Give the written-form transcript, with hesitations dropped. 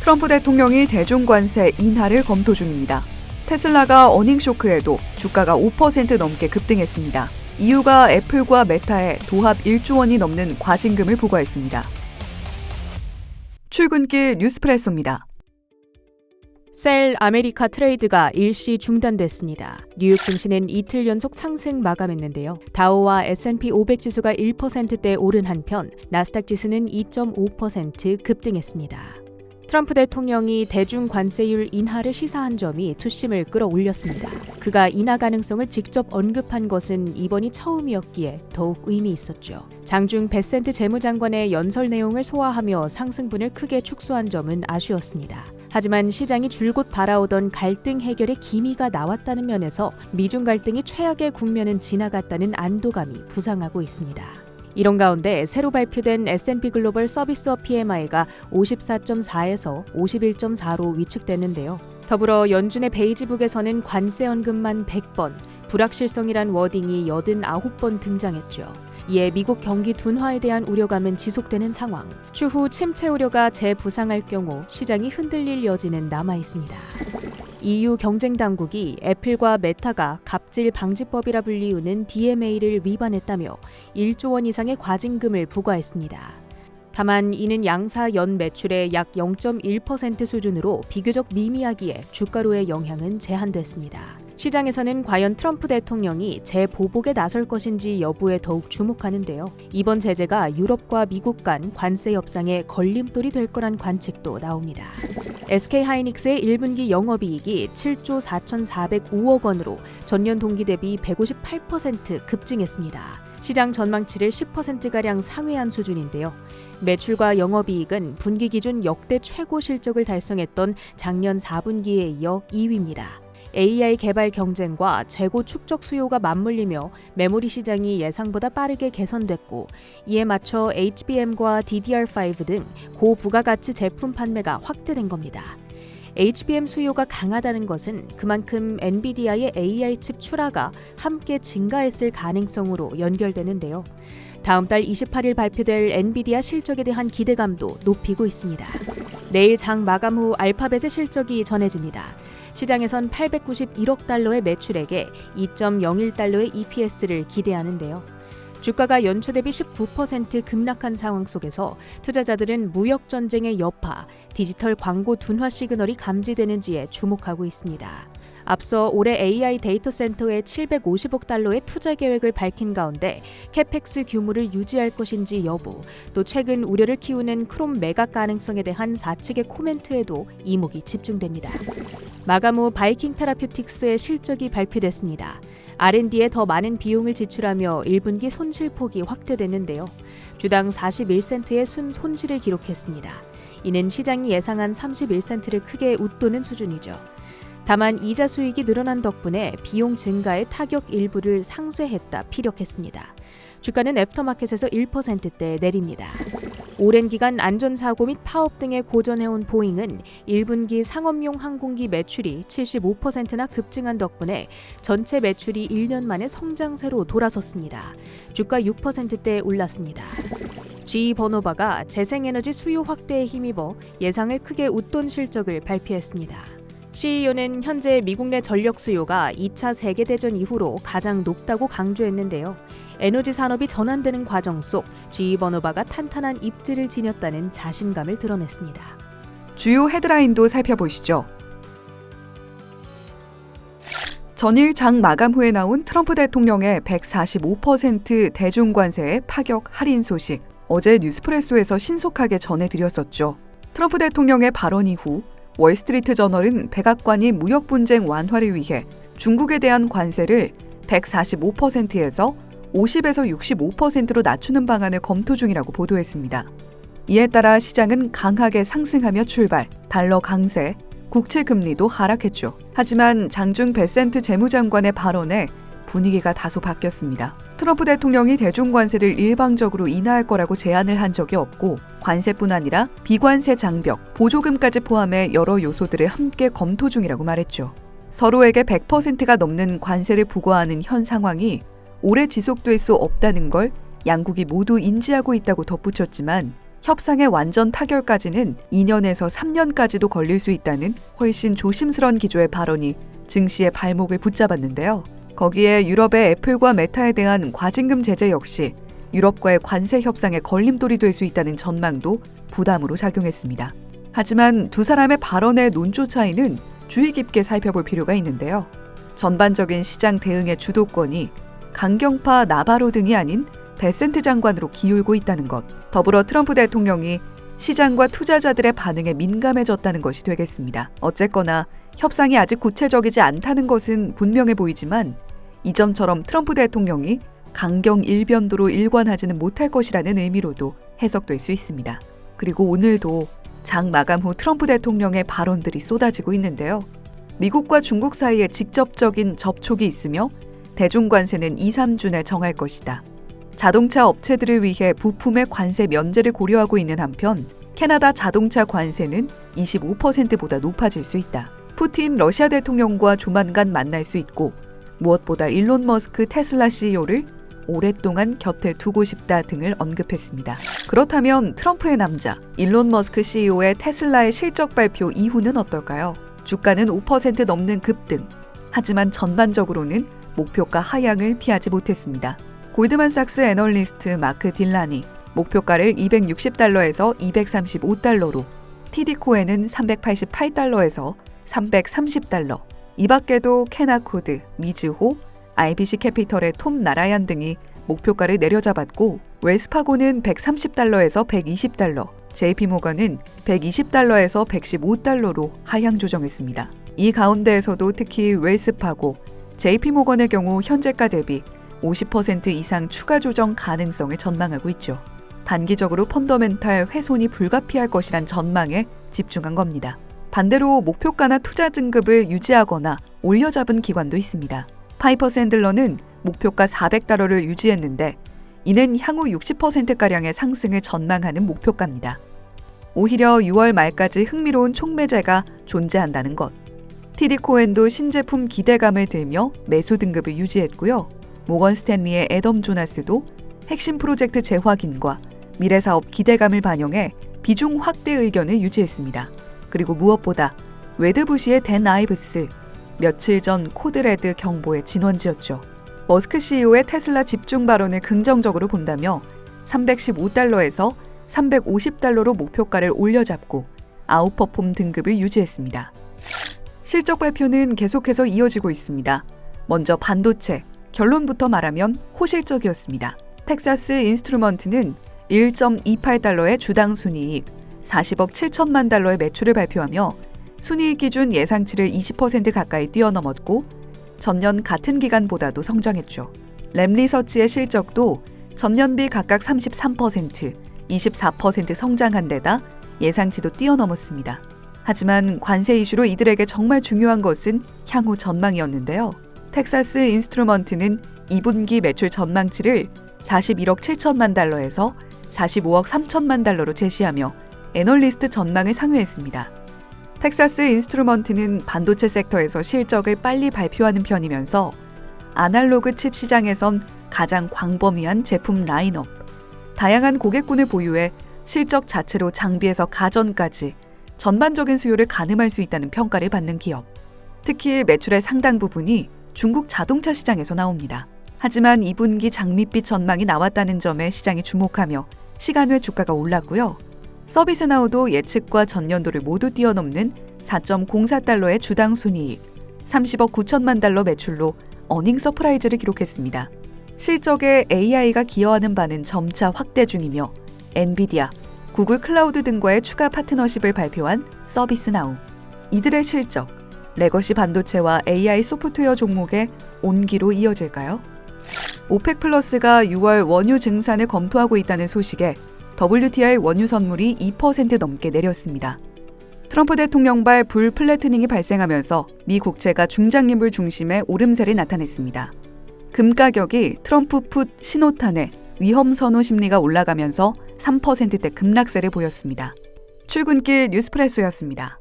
트럼프 대통령이 대중관세 인하를 검토 중입니다. 테슬라가 어닝쇼크에도 주가가 5% 넘게 급등했습니다. 이유가 애플과 메타에 도합 1조 원이 넘는 과징금을 부과했습니다. 출근길 뉴스프레소입니다. 셀 아메리카 트레이드가 일시 중단됐습니다. 뉴욕 증시는 이틀 연속 상승 마감했는데요. 다우와 S&P 500 지수가 1%대 오른 한편 나스닥 지수는 2.5% 급등했습니다. 트럼프 대통령이 대중 관세율 인하를 시사한 점이 투심을 끌어올렸습니다. 그가 인하 가능성을 직접 언급한 것은 이번이 처음이었기에 더욱 의미 있었죠. 장중 베센트 재무장관의 연설 내용을 소화하며 상승분을 크게 축소한 점은 아쉬웠습니다. 하지만 시장이 줄곧 바라오던 갈등 해결의 기미가 나왔다는 면에서 미중 갈등이 최악의 국면은 지나갔다는 안도감이 부상하고 있습니다. 이런 가운데 새로 발표된 S&P 글로벌 서비스업 PMI가 54.4에서 51.4로 위축됐는데요. 더불어 연준의 베이지북에서는 관세 언급만 100번, 불확실성이란 워딩이 89번 등장했죠. 이에 미국 경기 둔화에 대한 우려감은 지속되는 상황. 추후 침체 우려가 재부상할 경우 시장이 흔들릴 여지는 남아 있습니다. EU 경쟁 당국이 애플과 메타가 갑질 방지법이라 불리우는 DMA를 위반했다며 1조 원 이상의 과징금을 부과했습니다. 다만 이는 양사 연 매출의 약 0.1% 수준으로 비교적 미미하기에 주가로의 영향은 제한됐습니다. 시장에서는 과연 트럼프 대통령이 재보복에 나설 것인지 여부에 더욱 주목하는데요. 이번 제재가 유럽과 미국 간 관세 협상에 걸림돌이 될 거란 관측도 나옵니다. SK하이닉스의 1분기 영업이익이 7조 4,405억 원으로 전년 동기 대비 158% 급증했습니다. 시장 전망치를 10%가량 상회한 수준인데요. 매출과 영업이익은 분기 기준 역대 최고 실적을 달성했던 작년 4분기에 이어 2위입니다. AI 개발 경쟁과 재고 축적 수요가 맞물리며 메모리 시장이 예상보다 빠르게 개선됐고 이에 맞춰 HBM과 DDR5 등 고부가가치 제품 판매가 확대된 겁니다. HBM 수요가 강하다는 것은 그만큼 엔비디아의 AI 칩 출하가 함께 증가했을 가능성으로 연결되는데요. 다음 달 28일 발표될 엔비디아 실적에 대한 기대감도 높이고 있습니다. 내일 장 마감 후 알파벳의 실적이 전해집니다. 시장에선 891억 달러의 매출액에 2.01달러의 EPS를 기대하는데요. 주가가 연초 대비 19% 급락한 상황 속에서 투자자들은 무역 전쟁의 여파, 디지털 광고 둔화 시그널이 감지되는지에 주목하고 있습니다. 앞서 올해 AI 데이터 센터에 750억 달러의 투자 계획을 밝힌 가운데 캐펙스 규모를 유지할 것인지 여부, 또 최근 우려를 키우는 크롬 매각 가능성에 대한 사측의 코멘트에도 이목이 집중됩니다. 마감 후 바이킹 테라퓨틱스의 실적이 발표됐습니다. R&D에 더 많은 비용을 지출하며 1분기 손실폭이 확대됐는데요. 주당 41센트의 순손실을 기록했습니다. 이는 시장이 예상한 31센트를 크게 웃도는 수준이죠. 다만 이자 수익이 늘어난 덕분에 비용 증가의 타격 일부를 상쇄했다 피력했습니다. 주가는 애프터마켓에서 1%대 내립니다. 오랜 기간 안전사고 및 파업 등에 고전해온 보잉은 1분기 상업용 항공기 매출이 75%나 급증한 덕분에 전체 매출이 1년 만에 성장세로 돌아섰습니다. 주가 6%대 올랐습니다. GE 버노바가 재생에너지 수요 확대에 힘입어 예상을 크게 웃돈 실적을 발표했습니다. CEO는 현재 미국 내 전력 수요가 2차 세계대전 이후로 가장 높다고 강조했는데요. 에너지 산업이 전환되는 과정 속 GE 버노바가 탄탄한 입지를 지녔다는 자신감을 드러냈습니다. 주요 헤드라인도 살펴보시죠. 전일 장 마감 후에 나온 트럼프 대통령의 145% 대중관세의 파격 할인 소식. 어제 뉴스프레소에서 신속하게 전해드렸었죠. 트럼프 대통령의 발언 이후 월스트리트 저널은 백악관이 무역 분쟁 완화를 위해 중국에 대한 관세를 145%에서 50에서 65%로 낮추는 방안을 검토 중이라고 보도했습니다. 이에 따라 시장은 강하게 상승하며 출발, 달러 강세, 국채 금리도 하락했죠. 하지만 장중 베센트 재무장관의 발언에 분위기가 다소 바뀌었습니다. 트럼프 대통령이 대중관세를 일방적으로 인하할 거라고 제안을 한 적이 없고 관세뿐 아니라 비관세 장벽, 보조금까지 포함해 여러 요소들을 함께 검토 중이라고 말했죠. 서로에게 100%가 넘는 관세를 부과하는 현 상황이 오래 지속될 수 없다는 걸 양국이 모두 인지하고 있다고 덧붙였지만 협상의 완전 타결까지는 2년에서 3년까지도 걸릴 수 있다는 훨씬 조심스런 기조의 발언이 증시의 발목을 붙잡았는데요. 거기에 유럽의 애플과 메타에 대한 과징금 제재 역시 유럽과의 관세 협상에 걸림돌이 될 수 있다는 전망도 부담으로 작용했습니다. 하지만 두 사람의 발언의 논조 차이는 주의 깊게 살펴볼 필요가 있는데요. 전반적인 시장 대응의 주도권이 강경파 나바로 등이 아닌 베센트 장관으로 기울고 있다는 것, 더불어 트럼프 대통령이 시장과 투자자들의 반응에 민감해졌다는 것이 되겠습니다. 어쨌거나 협상이 아직 구체적이지 않다는 것은 분명해 보이지만 이전처럼 트럼프 대통령이 강경 일변도로 일관하지는 못할 것이라는 의미로도 해석될 수 있습니다. 그리고 오늘도 장 마감 후 트럼프 대통령의 발언들이 쏟아지고 있는데요. 미국과 중국 사이에 직접적인 접촉이 있으며 대중관세는 2, 3주 내 정할 것이다. 자동차 업체들을 위해 부품의 관세 면제를 고려하고 있는 한편 캐나다 자동차 관세는 25%보다 높아질 수 있다. 푸틴 러시아 대통령과 조만간 만날 수 있고 무엇보다 일론 머스크 테슬라 CEO를 오랫동안 곁에 두고 싶다 등을 언급했습니다. 그렇다면 트럼프의 남자 일론 머스크 CEO의 테슬라의 실적 발표 이후는 어떨까요? 주가는 5% 넘는 급등. 하지만 전반적으로는 목표가 하향을 피하지 못했습니다. 골드만삭스 애널리스트 마크 딜라니 목표가를 260달러에서 235달러로, TD코에는 388달러에서 330달러, 이 밖에도 캐나코드, 미즈호, IBC 캐피털의 톰 나라얀 등이 목표가를 내려잡았고 웰스파고는 130달러에서 120달러, JP모건은 120달러에서 115달러로 하향 조정했습니다. 이 가운데에서도 특히 웰스파고, JP모건의 경우 현재가 대비 50% 이상 추가 조정 가능성을 전망하고 있죠. 단기적으로 펀더멘탈 훼손이 불가피할 것이란 전망에 집중한 겁니다. 반대로 목표가나 투자 증급을 유지하거나 올려잡은 기관도 있습니다. 파이퍼 샌들러는 목표가 400달러를 유지했는데 이는 향후 60%가량의 상승을 전망하는 목표가입니다. 오히려 6월 말까지 흥미로운 촉매제가 존재한다는 것. TD코엔도 신제품 기대감을 들며 매수 등급을 유지했고요. 모건 스탠리의 애덤 조나스도 핵심 프로젝트 재확인과 미래사업 기대감을 반영해 비중 확대 의견을 유지했습니다. 그리고 무엇보다 웨드부시의 댄 아이브스, 며칠 전 코드레드 경보의 진원지였죠. 머스크 CEO의 테슬라 집중 발언을 긍정적으로 본다며 315달러에서 350달러로 목표가를 올려잡고 아웃퍼폼 등급을 유지했습니다. 실적 발표는 계속해서 이어지고 있습니다. 먼저 반도체, 결론부터 말하면 호실적이었습니다. 텍사스 인스트루먼트는 1.28달러의 주당 순이익, 40억 7천만 달러의 매출을 발표하며 순이익 기준 예상치를 20% 가까이 뛰어넘었고 전년 같은 기간보다도 성장했죠. 램리서치의 실적도 전년비 각각 33%, 24% 성장한 데다 예상치도 뛰어넘었습니다. 하지만 관세 이슈로 이들에게 정말 중요한 것은 향후 전망이었는데요. 텍사스 인스트루먼트는 2분기 매출 전망치를 41억 7천만 달러에서 45억 3천만 달러로 제시하며 애널리스트 전망을 상회했습니다. 텍사스 인스트루먼트는 반도체 섹터에서 실적을 빨리 발표하는 편이면서 아날로그 칩 시장에선 가장 광범위한 제품 라인업, 다양한 고객군을 보유해 실적 자체로 장비에서 가전까지 전반적인 수요를 가늠할 수 있다는 평가를 받는 기업. 특히 매출의 상당 부분이 중국 자동차 시장에서 나옵니다. 하지만 2분기 장밋빛 전망이 나왔다는 점에 시장이 주목하며 시간 외 주가가 올랐고요. 서비스나우도 예측과 전년도를 모두 뛰어넘는 4.04달러의 주당 순이익, 30억 9천만 달러 매출로 어닝 서프라이즈를 기록했습니다. 실적에 AI가 기여하는 바는 점차 확대 중이며 엔비디아, 구글 클라우드 등과의 추가 파트너십을 발표한 서비스나우. 이들의 실적, 레거시 반도체와 AI 소프트웨어 종목의 온기로 이어질까요? 오펙 플러스가 6월 원유 증산을 검토하고 있다는 소식에 WTI 원유 선물이 2% 넘게 내렸습니다. 트럼프 대통령발 불 플래트닝이 발생하면서 미 국채가 중장기물 중심의 오름세를 나타냈습니다. 금 가격이 트럼프 풋 신호탄에 위험 선호 심리가 올라가면서 3%대 급락세를 보였습니다. 출근길 뉴스프레소였습니다.